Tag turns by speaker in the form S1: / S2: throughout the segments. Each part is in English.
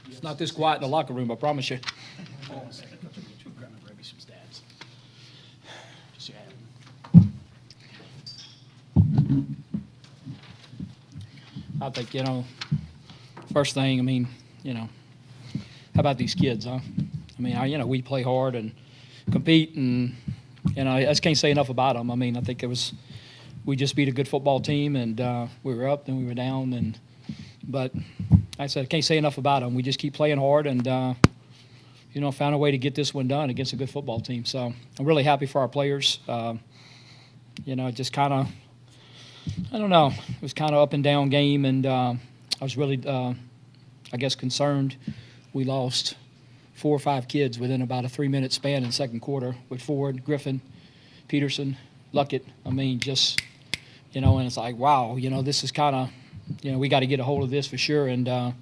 S1: It's not this quiet in the locker room, I promise you.
S2: Hold on a second. Grab me some stats. Just so you have them.
S1: I think, first thing, how about these kids, huh? We play hard and compete, and, I just can't say enough about them. I think we just beat a good football team, and we were up, then we were down, but like I said, I can't say enough about them. We just keep playing hard and, found a way to get this one done against a good football team. So I'm really happy for our players. Just kind of, I don't know, it was kind of up and down game, and I was really, concerned. We lost 4 or 5 kids within about a 3-minute span in the second quarter with Ford, Griffin, Peterson, Luckett. And it's like, wow, this is kind of, we got to get a hold of this for sure. And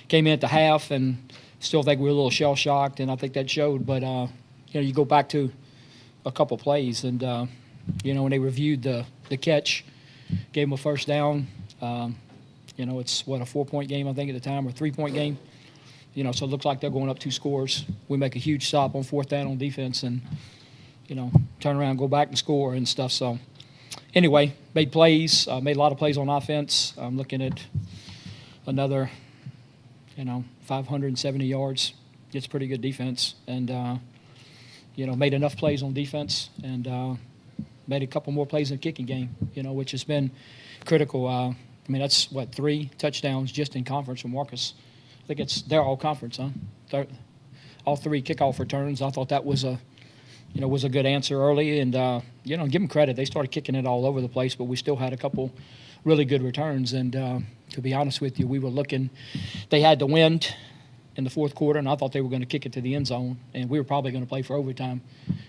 S1: came in at the half and still think we were a little shell-shocked, and I think that showed. But, you go back to a couple plays, and, when they reviewed the catch, gave them a first down. It's, a 4-point game, I think, at the time, or a 3-point game. So it looks like they're going up 2 scores. We make a huge stop on 4th down on defense and, turn around, go back and score and stuff. So anyway, made plays, made a lot of plays on offense. I'm looking at another, 570 yards. It's pretty good defense. And, made enough plays on defense and made a couple more plays in the kicking game, which has been critical. That's, 3 touchdowns just in conference from Marcus. I think they're all conference, huh? All 3 kickoff returns. I thought that was a good answer early, and give them credit. They started kicking it all over the place, but we still had a couple really good returns. And to be honest with you, we were looking. They had the wind in the fourth quarter, and I thought they were going to kick it to the end zone, and we were probably going to play for overtime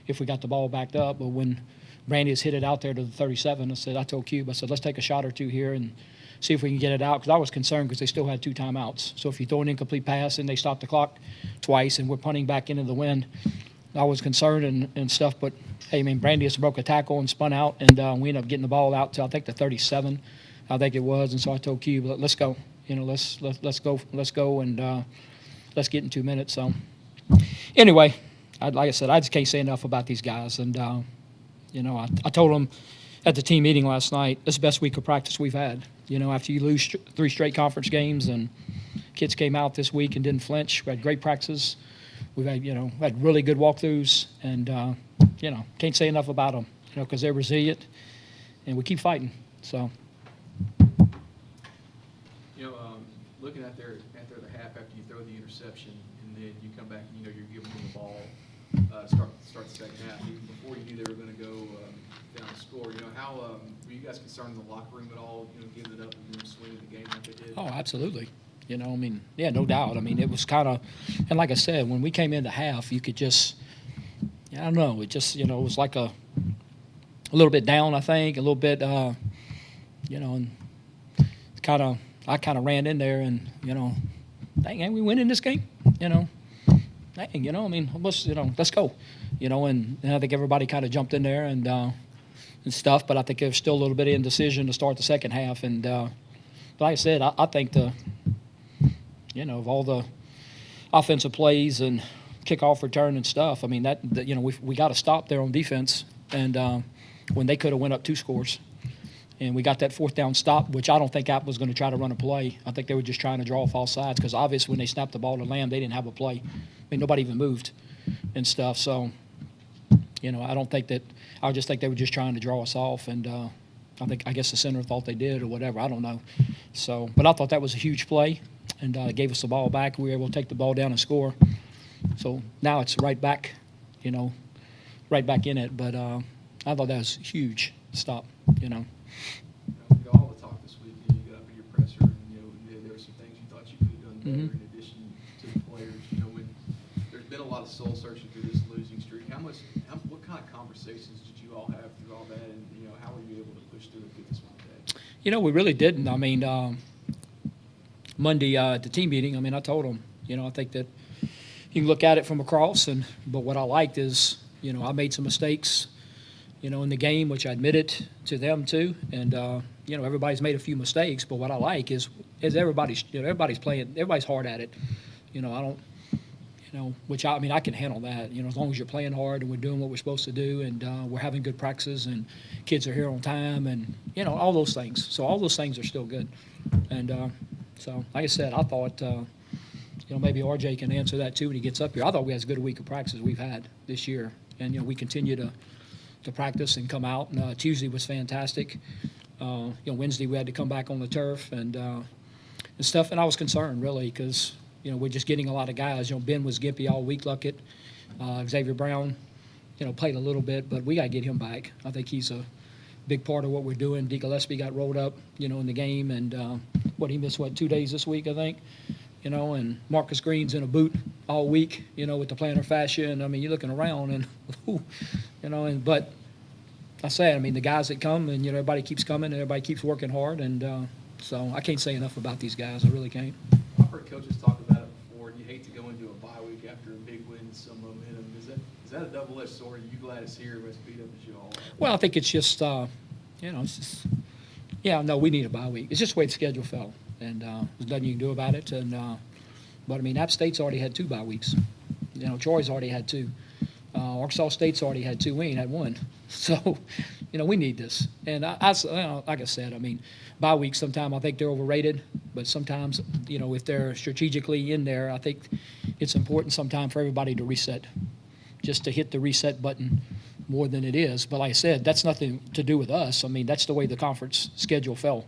S1: if we got the ball backed up. But when Brandeis hit it out there to the 37, I told Cube, let's take a shot or 2 here and see if we can get it out, because I was concerned because they still had 2 timeouts. So if you throw an incomplete pass and they stop the clock twice and we're punting back into the wind, I was concerned and stuff. But, hey, Brandeis broke a tackle and spun out, and we ended up getting the ball out to, I think, the 37, I think it was. And so I told Cube, let's go. Let's go, and let's get in 2 minutes. So anyway, like I said, I just can't say enough about these guys. And, I told them at the team meeting last night, it's the best week of practice we've had. After you lose 3 straight conference games, and kids came out this week and didn't flinch. We had great practices. We've had really good walkthroughs, and can't say enough about them. Because they're resilient, and we keep fighting. So.
S3: Looking at the half after you throw the interception, and then you come back and you're giving them the ball, start the second half. Even before you knew they were going to go down the score, how were you guys concerned in the locker room at all? Giving it up and swinging the game like they did.
S1: Oh, absolutely. Yeah, no doubt. It was kind of, and like I said, when we came into half, you could just, I don't know, it just, it was like a little bit down, I think, a little bit, and I kind of ran in there and, dang, ain't we winning this game? Dang, let's go. And I think everybody kind of jumped in there and stuff, but I think there's still a little bit of indecision to start the second half. And like I said, I think of all the offensive plays and kickoff return and stuff, we got to stop there on defense. And when they could have went up 2 scores. And we got that 4th down stop, which I don't think App was going to try to run a play. I think they were just trying to draw off all sides, because obviously when they snapped the ball to Lamb, they didn't have a play. Nobody even moved and stuff. So, I don't think that – I just think they were just trying to draw us off. And I guess the center thought they did or whatever. I don't know. So, but I thought that was a huge play, and gave us the ball back. We were able to take the ball down and score. So now it's right back in it. But I thought that was a huge stop,
S3: All the talk this week, you got up in your presser, and there were some things you thought you could have done better in addition to the players. When there's been a lot of soul searching through this losing streak, what kind of conversations did you all have through all that, and how were you able to push through and get this one today?
S1: We really didn't. Monday at the team meeting, I told them, I think that you can look at it from across, but what I liked is, I made some mistakes in the game, which I admitted to them too. And, everybody's made a few mistakes, but what I like is as everybody's playing, everybody's hard at it. I don't, which I mean, I can handle that, as long as you're playing hard and we're doing what we're supposed to do and we're having good practices and kids are here on time and, all those things. So all those things are still good. And so, like I said, I thought, maybe RJ can answer that too when he gets up here. I thought we had as good a week of practice as we've had this year. And, we continue to practice and come out. And Tuesday was fantastic. Wednesday we had to come back on the turf and stuff. And I was concerned, really, because, we're just getting a lot of guys. Ben was gimpy all week, Luckett. Xavier Brown, played a little bit, but we got to get him back. I think he's a big part of what we're doing. D. Gillespie got rolled up, in the game. And, he missed, 2 days this week, I think. And Marcus Green's in a boot all week, with the plantar fascia. And, I mean, you're looking around and, but I say, the guys that come and, everybody keeps coming and everybody keeps working hard. And so I can't say enough about these guys. I really can't.
S3: I've heard coaches talk about it before. You hate to go into a bye week after a big win, some momentum. Is that a double-edged sword? Are you glad it's here as beat up as you all are?
S1: Well, I think it's just, it's just, we need a bye week. It's just the way the schedule fell. And there's nothing you can do about it. And but, App State's already had 2 bye weeks. Troy's already had 2. Arkansas State's already had 2. We ain't had 1. So, we need this. And like I said, bye weeks sometimes I think they're overrated. But sometimes, if they're strategically in there, I think it's important sometimes for everybody to reset, just to hit the reset button more than it is. But like I said, that's nothing to do with us. That's the way the conference schedule fell.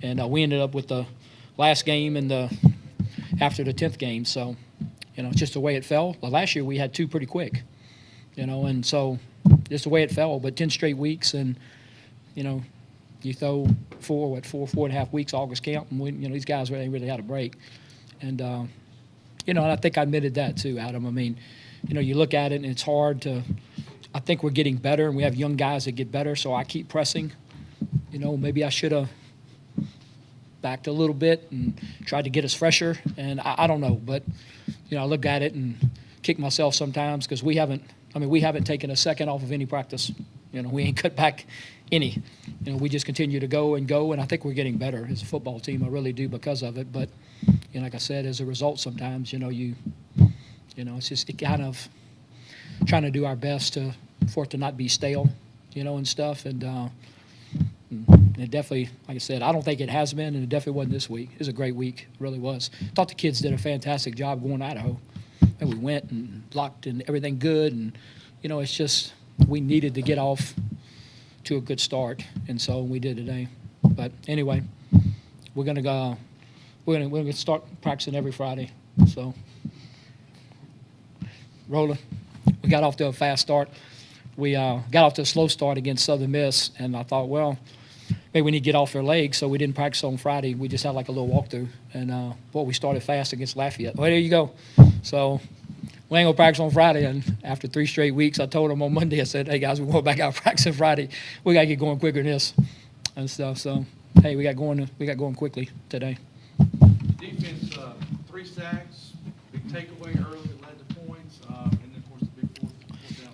S1: And we ended up with the last game and after the 10th game. So, it's just the way it fell. Well, last year we had 2 pretty quick, and so just the way it fell. But 10 straight weeks and, you throw 4.5 weeks August camp, and these guys really had a break. And, and I think I admitted that too, Adam. You look at it and it's hard to – I think we're getting better and we have young guys that get better, so I keep pressing. Maybe I should have backed a little bit and tried to get us fresher. And I don't know, but, I look at it and kick myself sometimes because we haven't taken a second off of any practice. We ain't cut back any. We just continue to go, and I think we're getting better as a football team. I really do because of it. But, like I said, as a result sometimes, it's just kind of trying to do our best for it to not be stale, and stuff. And it definitely, like I said, I don't think it has been, and it definitely wasn't this week. It was a great week. It really was. I thought the kids did a fantastic job going to Idaho. And we went and blocked and everything good. And, it's just we needed to get off to a good start, and so we did today. But anyway, we're gonna go. We're gonna start practicing every Friday. So, Roland, we got off to a fast start. We got off to a slow start against Southern Miss, and I thought, well, maybe we need to get off their legs, so we didn't practice on Friday. We just had like a little walkthrough, and we started fast against Lafayette. Well, there you go. So we ain't gonna practice on Friday, and after 3 straight weeks, I told them on Monday, I said, hey guys, we're going back out practicing Friday. We gotta get going quicker than this and stuff. So hey, we got going quickly today.
S4: Defense, 3 sacks, big takeaway early that led to points, and then of course the big fourth down.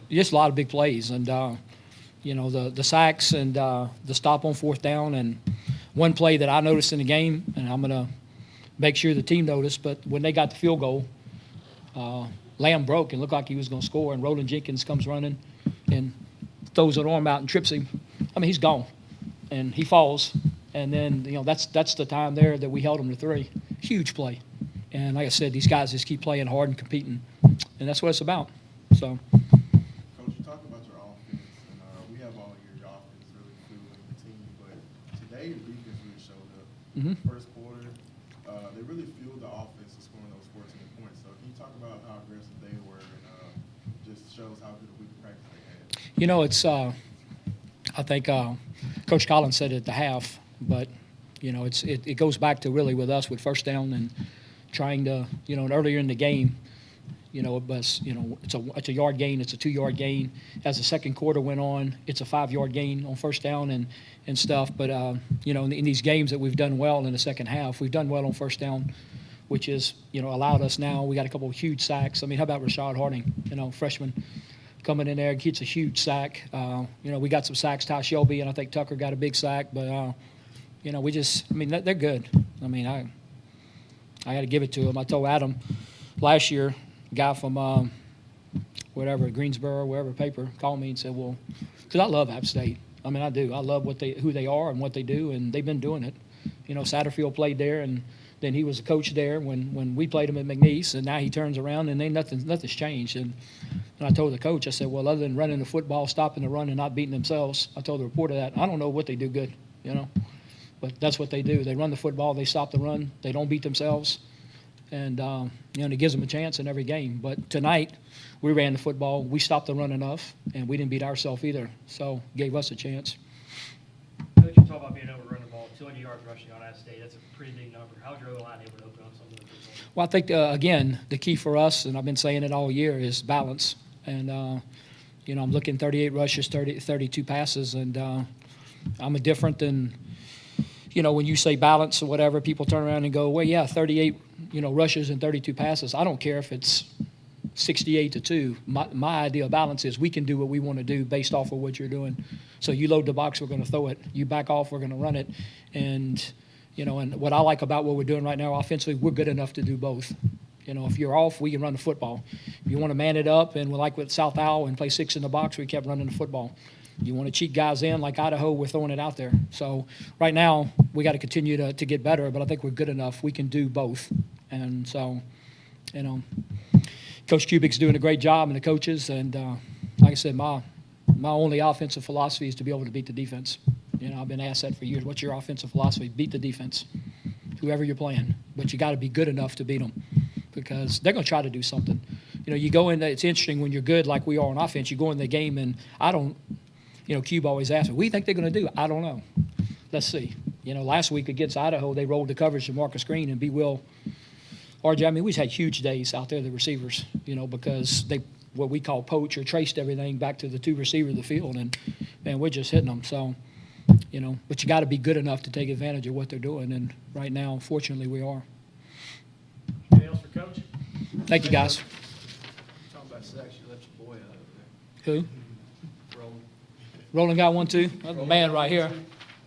S1: Yeah, just a lot of big plays, and the sacks and the stop on 4th down, and one play that I noticed in the game, and I'm gonna make sure the team noticed. But when they got the field goal, Lamb broke and looked like he was going to score, and Roland Jenkins comes running and throws an arm out and trips him. He's gone, and he falls. And then, that's the time there that we held him to 3. Huge play. And like I said, these guys just keep playing hard and competing, and that's what it's about. So.
S5: Coach, you talk about your offense, and we have all year your offense really fueling the team, but today your defense really showed up.
S1: Mm-hmm.
S5: First quarter, they really fueled the offense to scoring those 14 points. So can you talk about how aggressive they were, and just shows how good a week of practice they had?
S1: It's I think Coach Collins said it at the half, but it goes back to really with us with 1st down and trying to and earlier in the game, it was it's a yard gain, it's a 2-yard gain. As the second quarter went on, it's a 5-yard gain on 1st down and stuff. But in these games that we've done well in the second half, we've done well on 1st down, which is allowed us now. We got a couple of huge sacks. How about Rashad Harding, freshman, coming in there, gets a huge sack. We got some sacks. Ty Shelby and I think Tucker got a big sack, but You know, I mean, they're good. I mean, I got to give it to them. I told Adam last year, a guy from whatever, Greensboro, wherever paper, called me and said, well, because I love App State. I mean, I do. I love who they are and what they do, and they've been doing it. You know, Satterfield played there, and then he was a coach there when we played him at McNeese, and now he turns around and nothing's changed. And I told the coach, I said, well, other than running the football, stopping the run, and not beating themselves, I told the reporter that. I don't know what they do good, you know. But that's what they do. They run the football. They stop the run. They don't beat themselves. And, you know, it gives them a chance in every game. But tonight, we ran the football. We stopped the run enough, and we didn't beat ourselves either. So gave us a chance.
S6: Coach, you talk about being able to run the ball, 200 yards rushing on App State. That's a pretty big number. How's your O-line able to open up some of those?
S1: Well, I think, again, the key for us, and I've been saying it all year, is balance. And, you know, I'm looking 38 rushes, 32 passes, and I'm a different than – you know, when you say balance or whatever, people turn around and go, well, yeah, 38, you know, rushes and 32 passes. I don't care if it's 68-2. My idea of balance is we can do what we want to do based off of what you're doing. So you load the box, we're going to throw it. You back off, we're going to run it. And, you know, and what I like about what we're doing right now offensively, we're good enough to do both. You know, if you're off, we can run the football. If you want to man it up, and like with South Owl and play 6 in the box, we kept running the football. You want to cheat guys in like Idaho, we're throwing it out there. So right now we got to continue to get better, but I think we're good enough. We can do both. And so, you know, Coach Kubik's doing a great job and the coaches. And like I said, my only offensive philosophy is to be able to beat the defense. You know, I've been asked that for years. What's your offensive philosophy? Beat the defense, whoever you're playing. But you got to be good enough to beat them because they're going to try to do something. You know, you go in, it's interesting when you're good like we are on offense, you go in the game and you know, Cube always asks me, what do you think they're going to do? I don't know. Let's see. You know, last week against Idaho, they rolled the coverage to Marcus Green and B. Will. RJ, I mean, we just had huge days out there, the receivers, you know, because they, what we call poach or traced everything back to the 2 receivers of the field. And, man, we're just hitting them. So, you know, but you got to be good enough to take advantage of what they're doing. And right now, fortunately, we are.
S2: Anything else for Coach?
S1: Thank you, guys.
S3: Talking about sacks, you left your boy out over there.
S1: Who?
S3: Roland.
S1: Roland got one, too? That's the man right here.